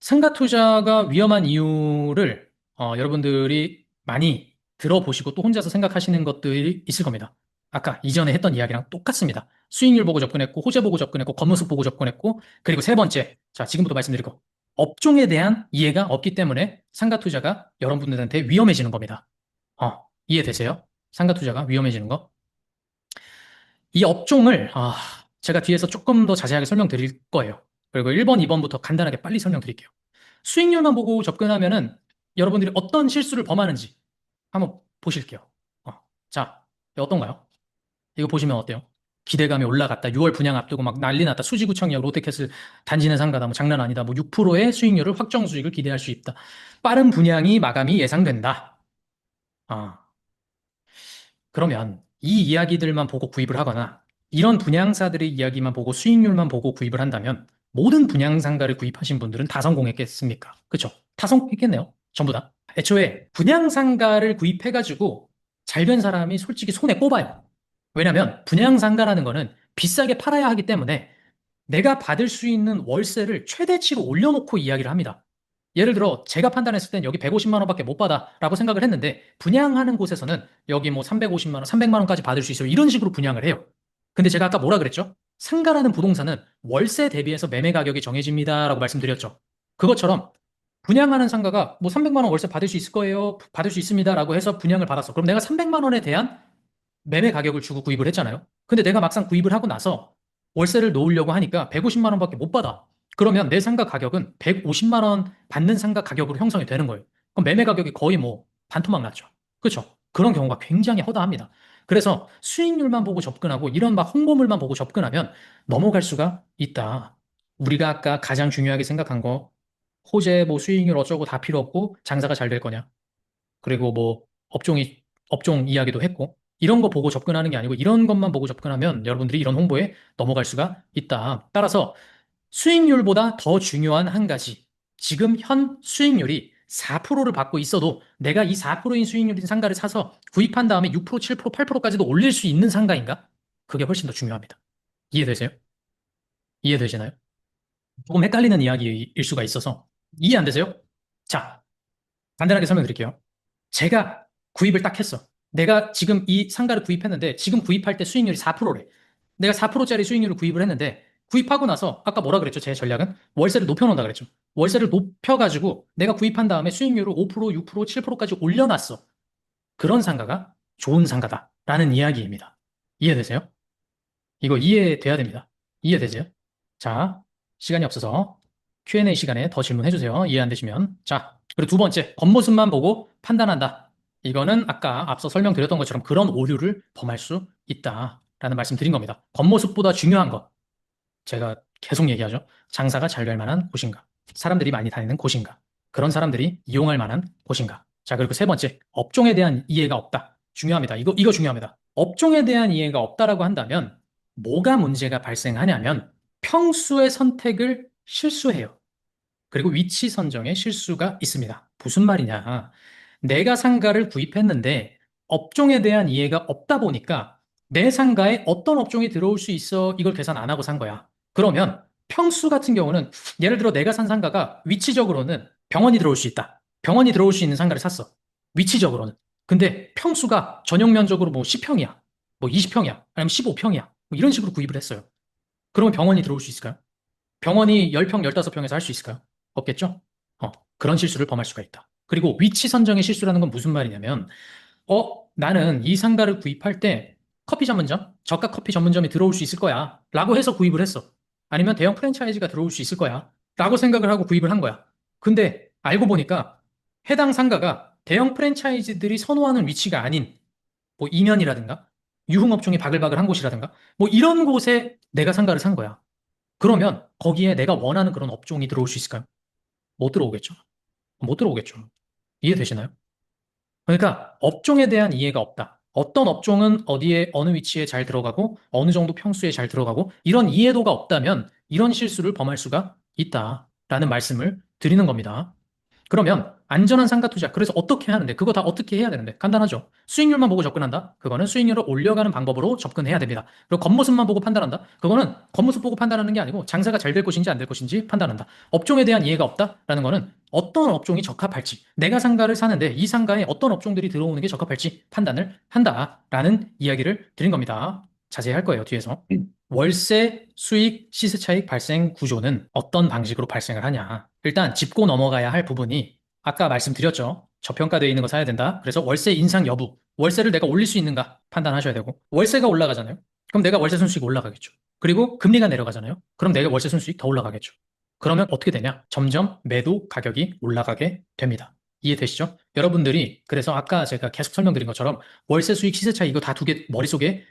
상가 투자가 위험한 이유를 여러분들이 많이 들어보시고 또 혼자서 생각하시는 것들이 있을 겁니다. 아까 이전에 했던 이야기랑 똑같습니다. 수익률 보고 접근했고, 호재 보고 접근했고, 겉모습 보고 접근했고, 그리고 세 번째, 자, 지금부터 말씀드릴 거. 업종에 대한 이해가 없기 때문에 상가 투자가 여러분들한테 위험해지는 겁니다. 이해되세요? 상가 투자가 위험해지는 거? 이 업종을 제가 뒤에서 조금 더 자세하게 설명드릴 거예요. 그리고 1번, 2번부터 간단하게 빨리 설명드릴게요. 수익률만 보고 접근하면은 여러분들이 어떤 실수를 범하는지 한번 보실게요. 자, 어떤가요? 이거 보시면 어때요? 기대감이 올라갔다. 6월 분양 앞두고 막 난리 났다. 수지구청이야. 롯데캐슬 단지는 상가다. 뭐 장난 아니다. 뭐 6%의 수익률을 확정 수익을 기대할 수 있다. 빠른 분양이 마감이 예상된다. 아, 그러면 이 이야기들만 보고 구입을 하거나 이런 분양사들의 이야기만 보고 수익률만 보고 구입을 한다면 모든 분양상가를 구입하신 분들은 다 성공했겠습니까? 그쵸? 다 성공했겠네요. 전부 다. 애초에 분양상가를 구입해가지고 잘 된 사람이 솔직히 손에 꼽아요. 왜냐면 분양상가라는 거는 비싸게 팔아야 하기 때문에 내가 받을 수 있는 월세를 최대치로 올려놓고 이야기를 합니다. 예를 들어 제가 판단했을 땐 여기 150만 원밖에 못 받아라고 생각을 했는데 분양하는 곳에서는 여기 뭐 350만 원, 300만 원까지 받을 수 있어요. 이런 식으로 분양을 해요. 근데 제가 아까 뭐라 그랬죠? 상가라는 부동산은 월세 대비해서 매매 가격이 정해집니다라고 말씀드렸죠. 그것처럼 분양하는 상가가 뭐 300만 원 월세 받을 수 있을 거예요. 받을 수 있습니다라고 해서 분양을 받았어. 그럼 내가 300만 원에 대한 매매 가격을 주고 구입을 했잖아요. 근데 내가 막상 구입을 하고 나서 월세를 놓으려고 하니까 150만 원밖에 못 받아. 그러면 내 상가 가격은 150만 원 받는 상가 가격으로 형성이 되는 거예요. 그럼 매매 가격이 거의 뭐 반토막 났죠. 그렇죠? 그런 경우가 굉장히 허다합니다. 그래서 수익률만 보고 접근하고 이런 막 홍보물만 보고 접근하면 넘어갈 수가 있다. 우리가 아까 가장 중요하게 생각한 거 호재 뭐 수익률 어쩌고 다 필요 없고 장사가 잘 될 거냐. 그리고 뭐 업종 이야기도 했고 이런 거 보고 접근하는 게 아니고 이런 것만 보고 접근하면 여러분들이 이런 홍보에 넘어갈 수가 있다. 따라서 수익률보다 더 중요한 한 가지. 지금 현 수익률이 4%를 받고 있어도 내가 이 4%인 수익률인 상가를 사서 구입한 다음에 6%, 7%, 8%까지도 올릴 수 있는 상가인가? 그게 훨씬 더 중요합니다. 이해되세요? 이해되시나요? 조금 헷갈리는 이야기일 수가 있어서 이해 안 되세요? 자, 간단하게 설명드릴게요. 제가 구입을 딱 했어. 내가 지금 이 상가를 구입했는데 지금 구입할 때 수익률이 4%래. 내가 4%짜리 수익률을 구입을 했는데 구입하고 나서 아까 뭐라 그랬죠? 제 전략은 월세를 높여놓는다 그랬죠. 월세를 높여가지고 내가 구입한 다음에 수익률을 5%, 6%, 7%까지 올려놨어. 그런 상가가 좋은 상가다라는 이야기입니다. 이해되세요? 이거 이해돼야 됩니다. 이해되세요? 자, 시간이 없어서 Q&A 시간에 더 질문해 주세요. 이해 안 되시면. 자, 그리고 두 번째, 겉모습만 보고 판단한다. 이거는 아까 앞서 설명드렸던 것처럼 그런 오류를 범할 수 있다라는 말씀 드린 겁니다. 겉모습보다 중요한 것. 제가 계속 얘기하죠. 장사가 잘 될 만한 곳인가? 사람들이 많이 다니는 곳인가? 그런 사람들이 이용할 만한 곳인가? 자, 그리고 세 번째, 업종에 대한 이해가 없다. 중요합니다. 이거 중요합니다. 업종에 대한 이해가 없다라고 한다면 뭐가 문제가 발생하냐면 평수의 선택을 실수해요. 그리고 위치 선정에 실수가 있습니다. 무슨 말이냐? 내가 상가를 구입했는데 업종에 대한 이해가 없다 보니까 내 상가에 어떤 업종이 들어올 수 있어 이걸 계산 안 하고 산 거야. 그러면 평수 같은 경우는 예를 들어 내가 산 상가가 위치적으로는 병원이 들어올 수 있다. 병원이 들어올 수 있는 상가를 샀어. 위치적으로는. 근데 평수가 전용 면적으로 뭐 10평이야. 뭐 20평이야. 아니면 15평이야. 뭐 이런 식으로 구입을 했어요. 그러면 병원이 들어올 수 있을까요? 병원이 10평, 15평에서 할 수 있을까요? 없겠죠? 그런 실수를 범할 수가 있다. 그리고 위치 선정의 실수라는 건 무슨 말이냐면, 나는 이 상가를 구입할 때 커피 전문점, 저가 커피 전문점이 들어올 수 있을 거야. 라고 해서 구입을 했어. 아니면 대형 프랜차이즈가 들어올 수 있을 거야. 라고 생각을 하고 구입을 한 거야. 근데 알고 보니까 해당 상가가 대형 프랜차이즈들이 선호하는 위치가 아닌 뭐 이면이라든가 유흥업종이 바글바글한 곳이라든가 뭐 이런 곳에 내가 상가를 산 거야. 그러면 거기에 내가 원하는 그런 업종이 들어올 수 있을까요? 못 들어오겠죠. 못 들어오겠죠. 이해되시나요? 그러니까 업종에 대한 이해가 없다. 어떤 업종은 어디에 어느 위치에 잘 들어가고 어느 정도 평수에 잘 들어가고 이런 이해도가 없다면 이런 실수를 범할 수가 있다라는 말씀을 드리는 겁니다. 그러면 안전한 상가 투자. 그래서 어떻게 하는데? 그거 다 어떻게 해야 되는데? 간단하죠. 수익률만 보고 접근한다? 그거는 수익률을 올려가는 방법으로 접근해야 됩니다. 그리고 겉모습만 보고 판단한다? 그거는 겉모습 보고 판단하는 게 아니고 장사가 잘 될 것인지 안 될 것인지 판단한다. 업종에 대한 이해가 없다라는 거는 어떤 업종이 적합할지, 내가 상가를 사는데 이 상가에 어떤 업종들이 들어오는 게 적합할지 판단을 한다라는 이야기를 드린 겁니다. 자세히 할 거예요, 뒤에서. 월세 수익 시세 차익 발생 구조는 어떤 방식으로 발생을 하냐. 일단 짚고 넘어가야 할 부분이 아까 말씀드렸죠. 저평가되어 있는 거 사야 된다. 그래서 월세 인상 여부, 월세를 내가 올릴 수 있는가 판단하셔야 되고, 월세가 올라가잖아요. 그럼 내가 월세 순수익 올라가겠죠. 그리고 금리가 내려가잖아요. 그럼 내가 월세 순수익 더 올라가겠죠. 그러면 어떻게 되냐? 점점 매도 가격이 올라가게 됩니다. 이해되시죠? 여러분들이 그래서 아까 제가 계속 설명드린 것처럼 월세 수익 시세 차이 이거 다 두 개 머릿속에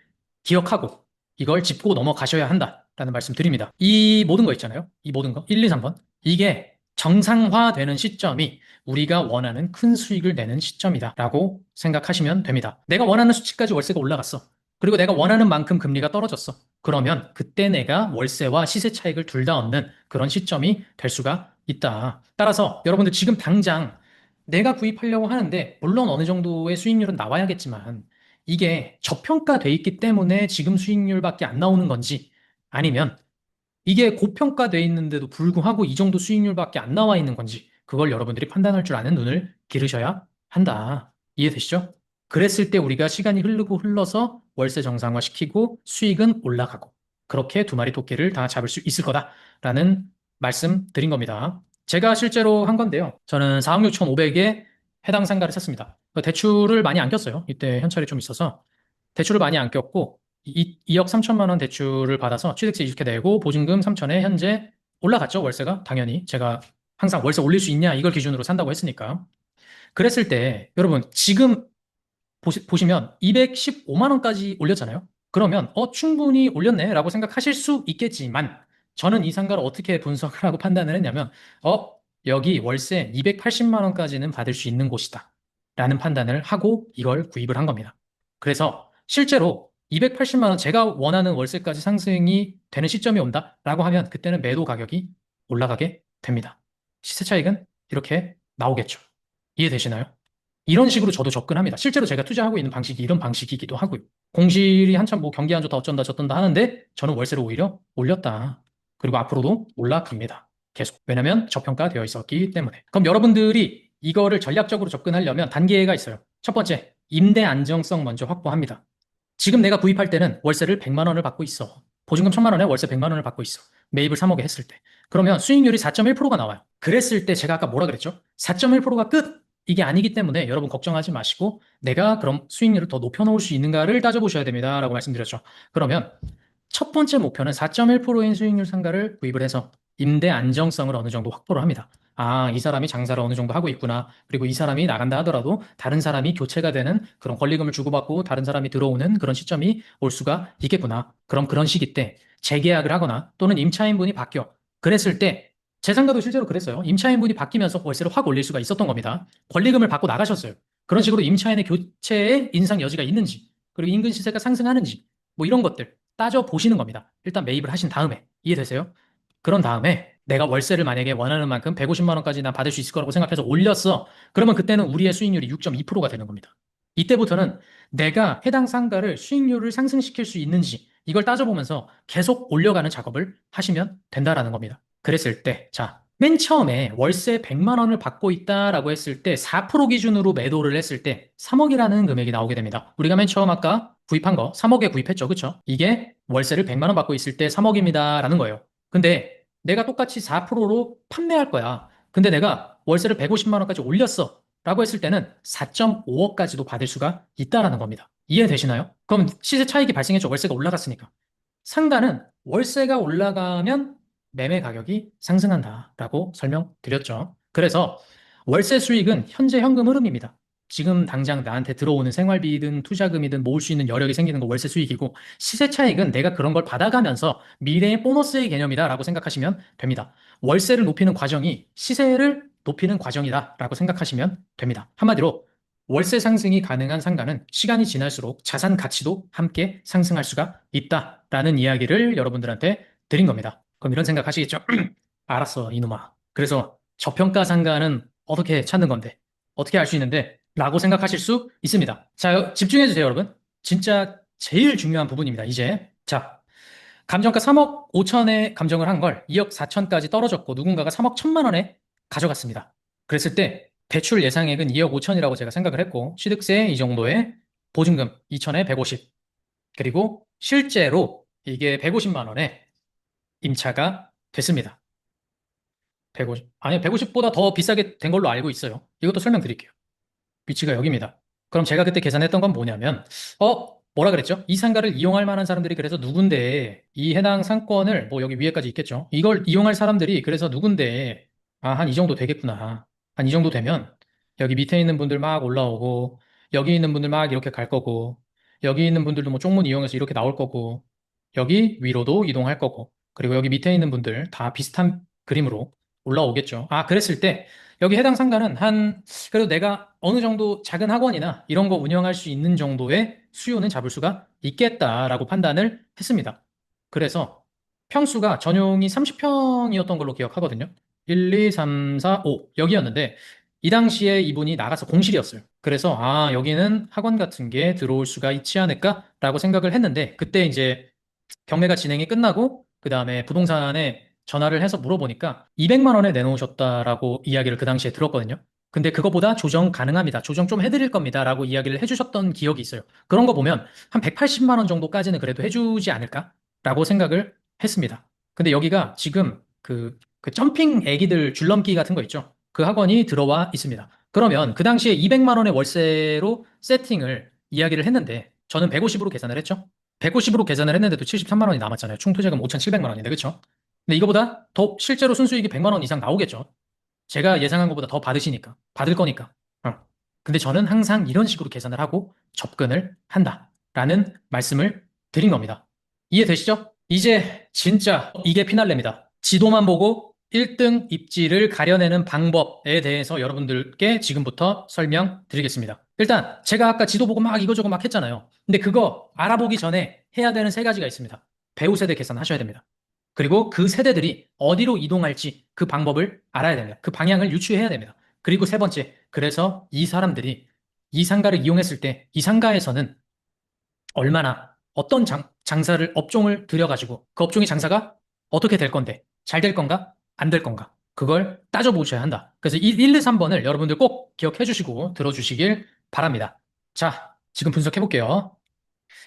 기억하고 이걸 짚고 넘어가셔야 한다라는 말씀 드립니다. 이 모든 거 있잖아요. 이 모든 거 1, 2, 3번. 이게 정상화되는 시점이 우리가 원하는 큰 수익을 내는 시점이다라고 생각하시면 됩니다. 내가 원하는 수치까지 월세가 올라갔어. 그리고 내가 원하는 만큼 금리가 떨어졌어. 그러면 그때 내가 월세와 시세 차익을 둘 다 얻는 그런 시점이 될 수가 있다. 따라서 여러분들 지금 당장 내가 구입하려고 하는데 물론 어느 정도의 수익률은 나와야겠지만 이게 저평가돼 있기 때문에 지금 수익률밖에 안 나오는 건지 아니면 이게 고평가돼 있는데도 불구하고 이 정도 수익률밖에 안 나와 있는 건지 그걸 여러분들이 판단할 줄 아는 눈을 기르셔야 한다. 이해되시죠? 그랬을 때 우리가 시간이 흐르고 흘러서 월세 정상화 시키고 수익은 올라가고 그렇게 두 마리 토끼를 다 잡을 수 있을 거다라는 말씀 드린 겁니다. 제가 실제로 한 건데요. 저는 4억 6천5백에 해당 상가를 샀습니다. 대출을 많이 안 꼈어요. 이때 현찰이 좀 있어서 대출을 많이 안 꼈고 2억 3천만 원 대출을 받아서 취득세 이렇게 내고 보증금 3천에 현재 올라갔죠, 월세가. 당연히 제가 항상 월세 올릴 수 있냐 이걸 기준으로 산다고 했으니까. 그랬을 때 여러분 지금 보시면 215만 원까지 올렸잖아요. 그러면 충분히 올렸네 라고 생각하실 수 있겠지만 저는 이 상가를 어떻게 분석을 하고 판단을 했냐면 여기 월세 280만 원까지는 받을 수 있는 곳이다 라는 판단을 하고 이걸 구입을 한 겁니다. 그래서 실제로 280만 원 제가 원하는 월세까지 상승이 되는 시점이 온다라고 하면 그때는 매도 가격이 올라가게 됩니다. 시세 차익은 이렇게 나오겠죠. 이해되시나요? 이런 식으로 저도 접근합니다. 실제로 제가 투자하고 있는 방식이 이런 방식이기도 하고요. 공실이 한참 뭐 경기 안 좋다 어쩐다 저쩐다 하는데 저는 월세를 오히려 올렸다. 그리고 앞으로도 올라갑니다. 계속. 왜냐면 저평가되어 있었기 때문에. 그럼 여러분들이 이거를 전략적으로 접근하려면 단계가 있어요. 첫 번째, 임대 안정성 먼저 확보합니다. 지금 내가 구입할 때는 월세를 100만 원을 받고 있어. 보증금 1000만 원에 월세 100만 원을 받고 있어. 매입을 3억에 했을 때. 그러면 수익률이 4.1%가 나와요. 그랬을 때 제가 아까 뭐라 그랬죠? 4.1%가 끝! 이게 아니기 때문에 여러분 걱정하지 마시고 내가 그럼 수익률을 더 높여놓을 수 있는가를 따져보셔야 됩니다. 라고 말씀드렸죠. 그러면 첫 번째 목표는 4.1%인 수익률 상가를 구입을 해서 임대 안정성을 어느 정도 확보를 합니다. 아, 이 사람이 장사를 어느 정도 하고 있구나. 그리고 이 사람이 나간다 하더라도 다른 사람이 교체가 되는 그런 권리금을 주고받고 다른 사람이 들어오는 그런 시점이 올 수가 있겠구나. 그럼 그런 시기 때 재계약을 하거나 또는 임차인분이 바뀌어. 그랬을 때 제 상가도 실제로 그랬어요. 임차인분이 바뀌면서 월세를 확 올릴 수가 있었던 겁니다. 권리금을 받고 나가셨어요. 그런 식으로 임차인의 교체에 인상 여지가 있는지, 그리고 인근 시세가 상승하는지, 뭐 이런 것들 따져보시는 겁니다. 일단 매입을 하신 다음에. 이해되세요? 그런 다음에 내가 월세를 만약에 원하는 만큼 150만 원까지 난 받을 수 있을 거라고 생각해서 올렸어. 그러면 그때는 우리의 수익률이 6.2%가 되는 겁니다. 이때부터는 내가 해당 상가를 수익률을 상승시킬 수 있는지 이걸 따져보면서 계속 올려가는 작업을 하시면 된다라는 겁니다. 그랬을 때, 자, 맨 처음에 월세 100만 원을 받고 있다라고 했을 때 4% 기준으로 매도를 했을 때 3억이라는 금액이 나오게 됩니다. 우리가 맨 처음 아까 구입한 거 3억에 구입했죠. 그쵸? 이게 월세를 100만 원 받고 있을 때 3억입니다라는 거예요. 근데 내가 똑같이 4%로 판매할 거야. 근데 내가 월세를 150만 원까지 올렸어. 라고 했을 때는 4.5억까지도 받을 수가 있다라는 겁니다. 이해되시나요? 그럼 시세 차익이 발생했죠. 월세가 올라갔으니까. 상가는 월세가 올라가면 매매 가격이 상승한다라고 설명드렸죠. 그래서 월세 수익은 현재 현금 흐름입니다. 지금 당장 나한테 들어오는 생활비든 투자금이든 모을 수 있는 여력이 생기는 거 월세 수익이고 시세 차익은 내가 그런 걸 받아가면서 미래의 보너스의 개념이다라고 생각하시면 됩니다. 월세를 높이는 과정이 시세를 높이는 과정이다라고 생각하시면 됩니다. 한마디로 월세 상승이 가능한 상가는 시간이 지날수록 자산 가치도 함께 상승할 수가 있다라는 이야기를 여러분들한테 드린 겁니다. 그럼 이런 생각 하시겠죠? 알았어, 이놈아. 그래서 저평가 상가는 어떻게 찾는 건데? 어떻게 알 수 있는데? 라고 생각하실 수 있습니다. 자, 집중해 주세요, 여러분. 진짜 제일 중요한 부분입니다, 이제. 자, 감정가 3억 5천에 감정을 한 걸 2억 4천까지 떨어졌고 누군가가 3억 1천만 원에 가져갔습니다. 그랬을 때 대출 예상액은 2억 5천이라고 제가 생각을 했고 취득세 이 정도에 보증금 2천에 150 그리고 실제로 이게 150만 원에 임차가 됐습니다. 150, 아니 150보다 더 비싸게 된 걸로 알고 있어요. 이것도 설명드릴게요. 위치가 여기입니다. 그럼 제가 그때 계산했던 건 뭐냐면, 뭐라 그랬죠? 이 상가를 이용할 만한 사람들이 그래서 누군데, 이 해당 상권을, 뭐 여기 위에까지 있겠죠? 이걸 이용할 사람들이 그래서 누군데, 한 이 정도 되겠구나. 한 이 정도 되면, 여기 밑에 있는 분들 막 올라오고, 여기 있는 분들 막 이렇게 갈 거고, 여기 있는 분들도 뭐 쪽문 이용해서 이렇게 나올 거고, 여기 위로도 이동할 거고, 그리고 여기 밑에 있는 분들 다 비슷한 그림으로 올라오겠죠. 그랬을 때, 여기 해당 상가는 그래도 내가 어느 정도 작은 학원이나 이런 거 운영할 수 있는 정도의 수요는 잡을 수가 있겠다라고 판단을 했습니다. 그래서 평수가 전용이 30평이었던 걸로 기억하거든요. 1, 2, 3, 4, 5 여기였는데 이 당시에 이분이 나가서 공실이었어요. 그래서 여기는 학원 같은 게 들어올 수가 있지 않을까라고 생각을 했는데 그때 이제 경매가 진행이 끝나고 그다음에 부동산에 전화를 해서 물어보니까 200만 원에 내놓으셨다라고 이야기를 그 당시에 들었거든요. 근데 그거보다 조정 가능합니다. 조정 좀 해드릴 겁니다라고 이야기를 해주셨던 기억이 있어요. 그런 거 보면 한 180만 원 정도까지는 그래도 해주지 않을까라고 생각을 했습니다. 근데 여기가 지금 그 점핑 애기들 줄넘기 같은 거 있죠. 그 학원이 들어와 있습니다. 그러면 그 당시에 200만 원의 월세로 세팅을 이야기를 했는데 저는 150으로 계산을 했죠. 150으로 계산을 했는데도 73만 원이 남았잖아요. 총 투자금 5,700만 원인데, 그쵸? 근데 이거보다 더 실제로 순수익이 100만 원 이상 나오겠죠. 제가 예상한 것보다 더 받을 거니까. 근데 저는 항상 이런 식으로 계산을 하고 접근을 한다라는 말씀을 드린 겁니다. 이해되시죠? 이제 진짜 이게 피날레입니다. 지도만 보고 1등 입지를 가려내는 방법에 대해서 여러분들께 지금부터 설명드리겠습니다. 일단 제가 아까 지도 보고 막 이거저거 막 했잖아요. 근데 그거 알아보기 전에 해야 되는 세 가지가 있습니다. 배우 세대 계산하셔야 됩니다. 그리고 그 세대들이 어디로 이동할지 그 방법을 알아야 됩니다. 그 방향을 유추해야 됩니다. 그리고 세 번째, 그래서 이 사람들이 이 상가를 이용했을 때 이 상가에서는 얼마나 어떤 장사를 업종을 들여가지고 그 업종의 장사가 어떻게 될 건데 잘 될 건가 안 될 건가 그걸 따져보셔야 한다. 그래서 1, 2, 3번을 여러분들 꼭 기억해 주시고 들어주시길 바랍니다. 자, 지금 분석해 볼게요.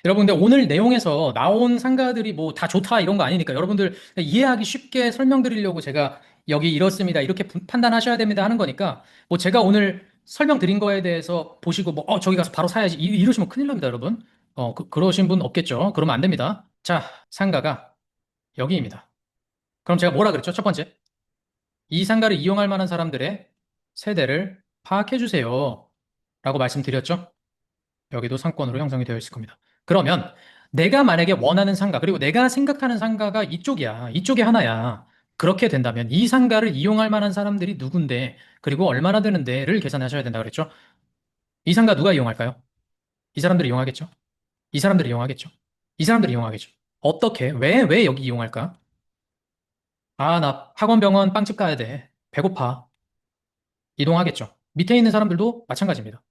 여러분들 오늘 내용에서 나온 상가들이 뭐 다 좋다 이런 거 아니니까 여러분들 이해하기 쉽게 설명드리려고 제가 여기 이렇습니다. 이렇게 판단하셔야 됩니다 하는 거니까 뭐 제가 오늘 설명드린 거에 대해서 보시고 뭐 저기 가서 바로 사야지 이러시면 큰일 납니다, 여러분. 그러신 분 없겠죠. 그러면 안 됩니다. 자, 상가가 여기입니다. 그럼 제가 뭐라 그랬죠? 첫 번째. 이 상가를 이용할 만한 사람들의 세대를 파악해 주세요. 라고 말씀드렸죠? 여기도 상권으로 형성이 되어 있을 겁니다. 그러면 내가 만약에 원하는 상가, 그리고 내가 생각하는 상가가 이쪽이야. 이쪽이 하나야. 그렇게 된다면 이 상가를 이용할 만한 사람들이 누군데, 그리고 얼마나 되는데를 계산하셔야 된다 그랬죠? 이 상가 누가 이용할까요? 이 사람들이 이용하겠죠? 이 사람들이 이용하겠죠? 이 사람들이 이용하겠죠? 어떻게? 왜 여기 이용할까? 나 학원, 병원, 빵집 가야 돼. 배고파. 이동하겠죠? 밑에 있는 사람들도 마찬가지입니다.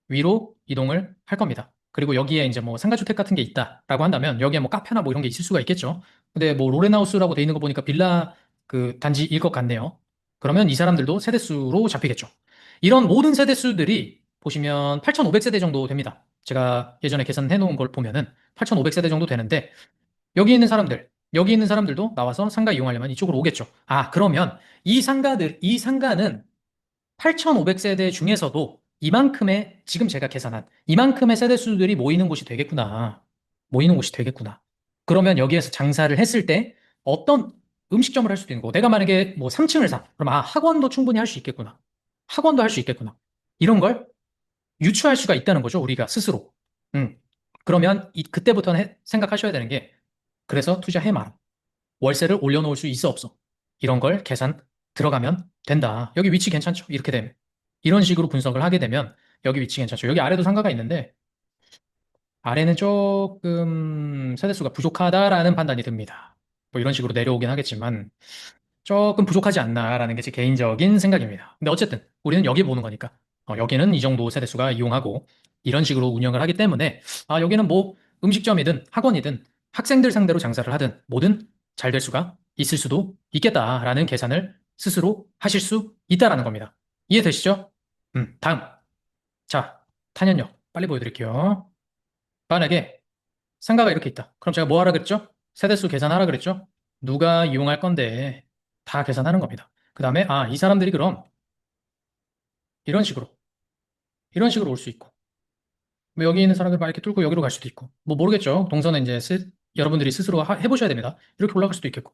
위로 이동을 할 겁니다. 그리고 여기에 이제 뭐 상가주택 같은 게 있다라고 한다면 여기에 뭐 카페나 뭐 이런 게 있을 수가 있겠죠. 근데 뭐 로렌하우스라고 돼 있는 거 보니까 빌라 그 단지일 것 같네요. 그러면 이 사람들도 세대수로 잡히겠죠. 이런 모든 세대수들이 보시면 8,500세대 정도 됩니다. 제가 예전에 계산해 놓은 걸 보면은 8,500세대 정도 되는데 여기 있는 사람들도 나와서 상가 이용하려면 이쪽으로 오겠죠. 그러면 이 상가는 8,500세대 중에서도 이만큼의, 지금 제가 계산한 이만큼의 세대수들이 모이는 곳이 되겠구나. 모이는 곳이 되겠구나. 그러면 여기에서 장사를 했을 때 어떤 음식점을 할 수도 있는 거고, 내가 만약에 뭐 3층을 사. 그럼 학원도 충분히 할 수 있겠구나. 학원도 할 수 있겠구나. 이런 걸 유추할 수가 있다는 거죠, 우리가 스스로. 음. 그러면 그때부터는 생각하셔야 되는 게, 그래서 투자해 마라. 월세를 올려놓을 수 있어 없어. 이런 걸 계산 들어가면 된다. 여기 위치 괜찮죠? 이렇게 되면. 이런 식으로 분석을 하게 되면 여기 위치 괜찮죠? 여기 아래도 상가가 있는데 아래는 조금 세대수가 부족하다라는 판단이 듭니다. 뭐 이런 식으로 내려오긴 하겠지만 조금 부족하지 않나라는 게 제 개인적인 생각입니다. 근데 어쨌든 우리는 여기 보는 거니까 여기는 이 정도 세대수가 이용하고 이런 식으로 운영을 하기 때문에 여기는 뭐 음식점이든 학원이든 학생들 상대로 장사를 하든 뭐든 잘 될 수가 있을 수도 있겠다라는 계산을 스스로 하실 수 있다라는 겁니다. 이해되시죠? 다음. 자, 탄현역 빨리 보여드릴게요. 만약에 상가가 이렇게 있다. 그럼 제가 뭐 하라 그랬죠? 세대수 계산하라 그랬죠? 누가 이용할 건데 다 계산하는 겁니다. 그 다음에 이 사람들이 그럼 이런 식으로 이런 식으로 올 수 있고 뭐 여기 있는 사람들 막 이렇게 뚫고 여기로 갈 수도 있고 뭐 모르겠죠. 동선은 이제 여러분들이 스스로 해보셔야 됩니다. 이렇게 올라갈 수도 있겠고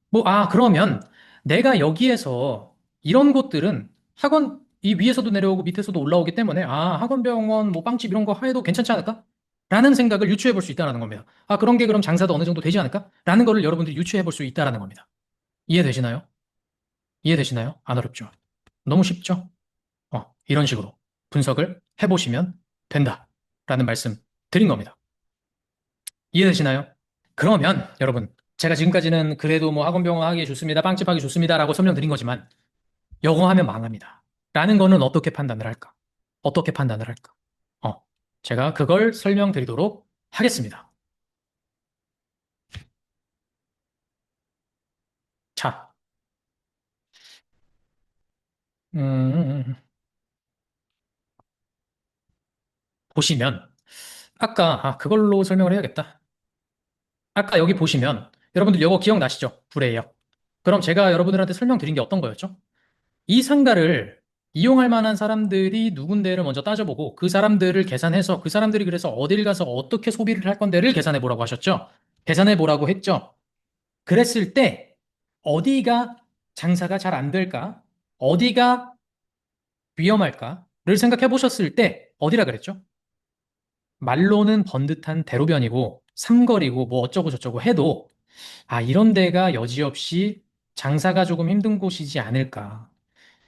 뭐 그러면 내가 여기에서 이런 곳들은 학원 이 위에서도 내려오고 밑에서도 올라오기 때문에 학원 병원 뭐 빵집 이런 거 해도 괜찮지 않을까? 라는 생각을 유추해 볼 수 있다는 겁니다. 그런 게 그럼 장사도 어느 정도 되지 않을까? 라는 거를 여러분들이 유추해 볼 수 있다는 겁니다. 이해되시나요? 이해되시나요? 안 어렵죠? 너무 쉽죠? 이런 식으로 분석을 해보시면 된다. 라는 말씀 드린 겁니다. 이해되시나요? 그러면 여러분, 제가 지금까지는 그래도 뭐 학원병원 하기 좋습니다. 빵집 하기 좋습니다. 라고 설명드린 거지만 영어 하면 망합니다. 라는 거는 어떻게 판단을 할까? 어떻게 판단을 할까? 제가 그걸 설명드리도록 하겠습니다. 자, 음, 보시면 아까 그걸로 설명을 해야겠다. 아까 여기 보시면 여러분들 이거 기억나시죠? 불이에요. 그럼 제가 여러분들한테 설명드린 게 어떤 거였죠? 이 상가를 이용할 만한 사람들이 누군데를 먼저 따져보고 그 사람들을 계산해서 그 사람들이 그래서 어딜 가서 어떻게 소비를 할 건데를 계산해 보라고 하셨죠? 계산해 보라고 했죠? 그랬을 때 어디가 장사가 잘 안 될까? 어디가 위험할까를 생각해 보셨을 때 어디라 그랬죠? 말로는 번듯한 대로변이고 삼거리고 뭐 어쩌고 저쩌고 해도 이런 데가 여지없이 장사가 조금 힘든 곳이지 않을까.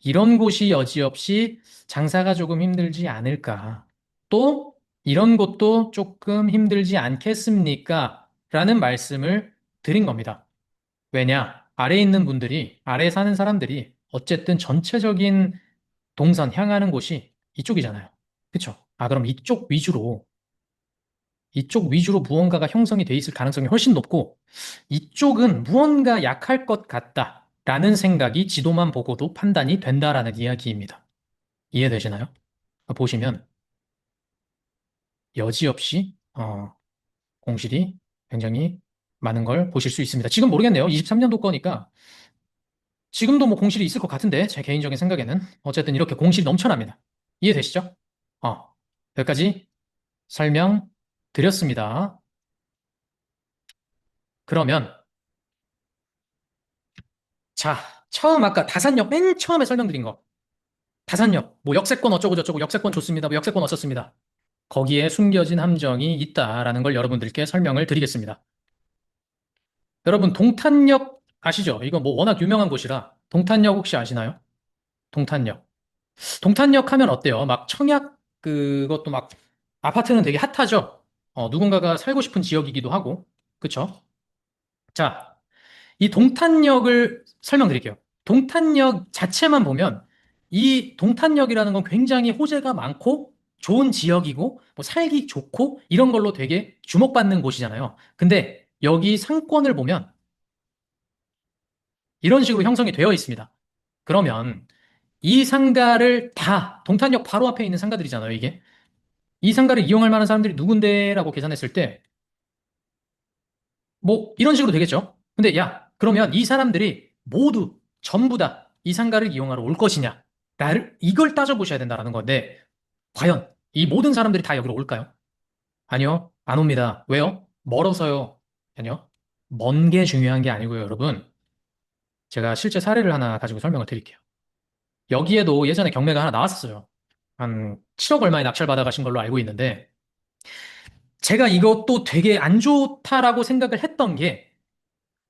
이런 곳이 여지없이 장사가 조금 힘들지 않을까. 또 이런 곳도 조금 힘들지 않겠습니까? 라는 말씀을 드린 겁니다. 왜냐? 아래에 있는 분들이, 아래에 사는 사람들이 어쨌든 전체적인 동선 향하는 곳이 이쪽이잖아요. 그쵸? 그럼 이쪽 위주로 무언가가 형성이 돼 있을 가능성이 훨씬 높고, 이쪽은 무언가 약할 것 같다. 라는 생각이 지도만 보고도 판단이 된다라는 이야기입니다. 이해되시나요? 보시면 여지없이 공실이 굉장히 많은 걸 보실 수 있습니다. 지금 모르겠네요. 23년도 거니까 지금도 뭐 공실이 있을 것 같은데 제 개인적인 생각에는 어쨌든 이렇게 공실이 넘쳐납니다. 이해되시죠? 여기까지 설명드렸습니다. 그러면 자, 처음 아까 다산역 맨 처음에 설명드린 거 다산역 뭐 역세권 어쩌고 저쩌고 역세권 좋습니다. 뭐 역세권 어떻습니다. 거기에 숨겨진 함정이 있다라는 걸 여러분들께 설명을 드리겠습니다. 여러분 동탄역 아시죠? 이거 뭐 워낙 유명한 곳이라 동탄역 혹시 아시나요? 동탄역. 동탄역 하면 어때요? 막 청약 그것도 막 아파트는 되게 핫하죠? 누군가가 살고 싶은 지역이기도 하고. 그쵸? 자, 이 동탄역을 설명드릴게요. 동탄역 자체만 보면 이 동탄역이라는 건 굉장히 호재가 많고 좋은 지역이고 뭐 살기 좋고 이런 걸로 되게 주목받는 곳이잖아요. 근데 여기 상권을 보면 이런 식으로 형성이 되어 있습니다. 그러면 이 상가를 다 동탄역 바로 앞에 있는 상가들이잖아요, 이게. 이 상가를 이용할 만한 사람들이 누군데라고 계산했을 때 뭐 이런 식으로 되겠죠. 근데 야, 그러면 이 사람들이 모두 전부 다 이 상가를 이용하러 올 것이냐? 나를 이걸 따져보셔야 된다라는 건데 과연 이 모든 사람들이 다 여기로 올까요? 아니요, 안 옵니다. 왜요? 멀어서요. 아니요. 먼 게 중요한 게 아니고요, 여러분. 제가 실제 사례를 하나 가지고 설명을 드릴게요. 여기에도 예전에 경매가 하나 나왔었어요. 한 7억 얼마에 낙찰받아 가신 걸로 알고 있는데 제가 이것도 되게 안 좋다라고 생각을 했던 게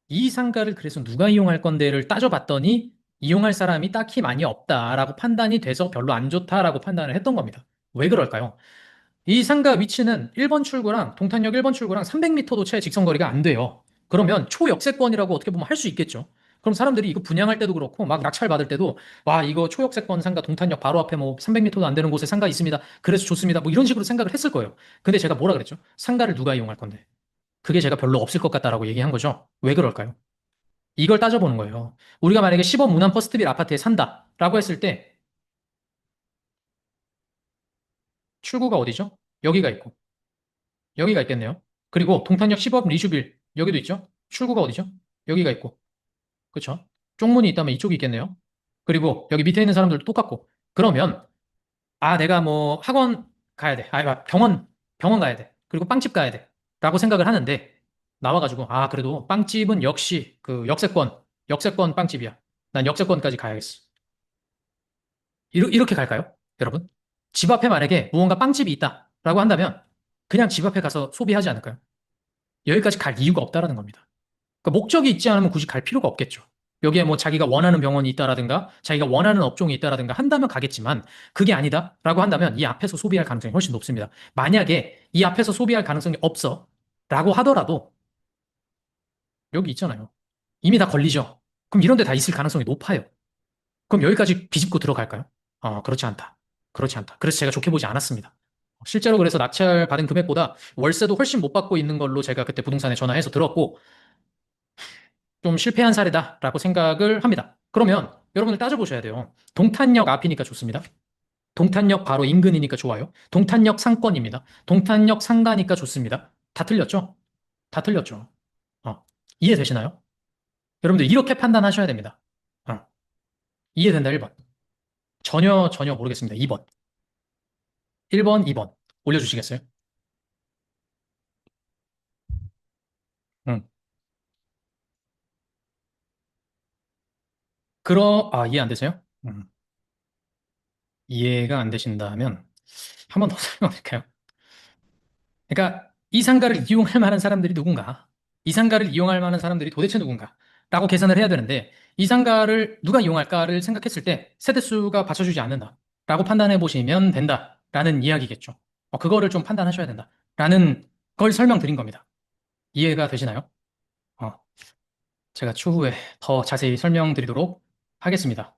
이 상가를 그래서 누가 이용할 건데를 따져봤더니 이용할 사람이 딱히 많이 없다라고 판단이 돼서 별로 안 좋다라고 판단을 했던 겁니다. 왜 그럴까요? 이 상가 위치는 1번 출구랑 동탄역 1번 출구랑 300m도 채 직선 거리가 안 돼요. 그러면 초역세권이라고 어떻게 보면 할 수 있겠죠. 그럼 사람들이 이거 분양할 때도 그렇고 막 낙찰 받을 때도 와, 이거 초역세권 상가 동탄역 바로 앞에 뭐 300m도 안 되는 곳에 상가 있습니다. 그래서 좋습니다. 뭐 이런 식으로 생각을 했을 거예요. 근데 제가 뭐라 그랬죠? 상가를 누가 이용할 건데? 그게 제가 별로 없을 것 같다라고 얘기한 거죠. 왜 그럴까요? 이걸 따져보는 거예요. 우리가 만약에 10억 무난 퍼스트빌 아파트에 산다라고 했을 때 출구가 어디죠? 여기가 있고 여기가 있겠네요. 그리고 동탄역 10억 리슈빌 여기도 있죠? 출구가 어디죠? 여기가 있고 그렇죠? 쪽문이 있다면 이쪽이 있겠네요. 그리고 여기 밑에 있는 사람들도 똑같고 그러면 아, 내가 뭐 학원 가야 돼. 아, 병원 가야 돼. 그리고 빵집 가야 돼. 라고 생각을 하는데 나와가지고 아, 그래도 빵집은 역시 그 역세권 빵집이야. 난 역세권까지 가야겠어. 이렇게 갈까요? 여러분? 집 앞에 만약에 무언가 빵집이 있다라고 한다면 그냥 집 앞에 가서 소비하지 않을까요? 여기까지 갈 이유가 없다라는 겁니다. 그러니까 목적이 있지 않으면 굳이 갈 필요가 없겠죠. 여기에 뭐 자기가 원하는 병원이 있다라든가 자기가 원하는 업종이 있다라든가 한다면 가겠지만 그게 아니다라고 한다면 이 앞에서 소비할 가능성이 훨씬 높습니다. 만약에 이 앞에서 소비할 가능성이 없어 라고 하더라도 여기 있잖아요. 이미 다 걸리죠. 그럼 이런 데 다 있을 가능성이 높아요. 그럼 여기까지 비집고 들어갈까요? 그렇지 않다. 그렇지 않다. 그래서 제가 좋게 보지 않았습니다. 실제로 그래서 낙찰 받은 금액보다 월세도 훨씬 못 받고 있는 걸로 제가 그때 부동산에 전화해서 들었고 좀 실패한 사례다라고 생각을 합니다. 그러면 여러분들 따져보셔야 돼요. 동탄역 앞이니까 좋습니다. 동탄역 바로 인근이니까 좋아요. 동탄역 상권입니다. 동탄역 상가니까 좋습니다. 다 틀렸죠? 다 틀렸죠. 어, 이해되시나요? 여러분들 이렇게 판단하셔야 됩니다. 어, 이해된다 1번. 전혀 모르겠습니다. 2번. 1번, 2번. 올려주시겠어요? 응. 이해 안 되세요? 이해가 안 되신다면 한 번 더 설명드릴까요? 그러니까 이 상가를 이용할 만한 사람들이 누군가? 이 상가를 이용할 만한 사람들이 도대체 누군가? 라고 계산을 해야 되는데 이 상가를 누가 이용할까를 생각했을 때 세대수가 받쳐주지 않는다. 라고 판단해 보시면 된다라는 이야기겠죠. 그거를 좀 판단하셔야 된다. 라는 걸 설명드린 겁니다. 이해가 되시나요? 제가 추후에 더 자세히 설명드리도록 하겠습니다.